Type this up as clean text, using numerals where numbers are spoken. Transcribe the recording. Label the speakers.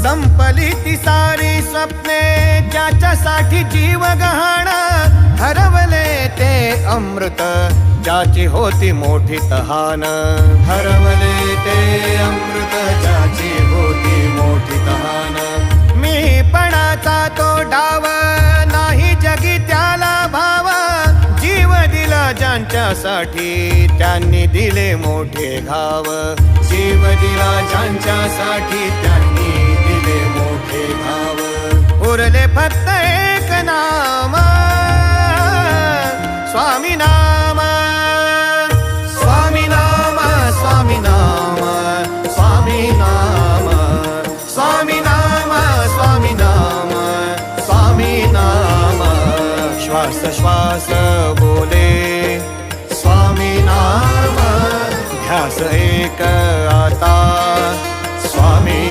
Speaker 1: संपली ती सारी स्वप्ने ज्याच्यासाठी जीव गहाण, हरवले ते अमृत ज्याची होती मोठी तहान. हरवले ते अमृत ज्याची होती मोठी तहान. मीपणाचा तो डाव नाही जगी त्याला भाव, जीव दिला ज्यांच्यासाठी त्यांनी दिले मोठे घाव. जीव दिला ज्यांच्यासाठी त्यांनी दिले मोठे घाव. उरले फक्त एक नाम, स्वामी नाम. स्वामी नाम, स्वामी नाम, स्वामी नाम, स्वामी नाम, स्वामी नाम, स्वामी नाम. श्वास श्वास बोले स्वामी नाम, ध्यास एक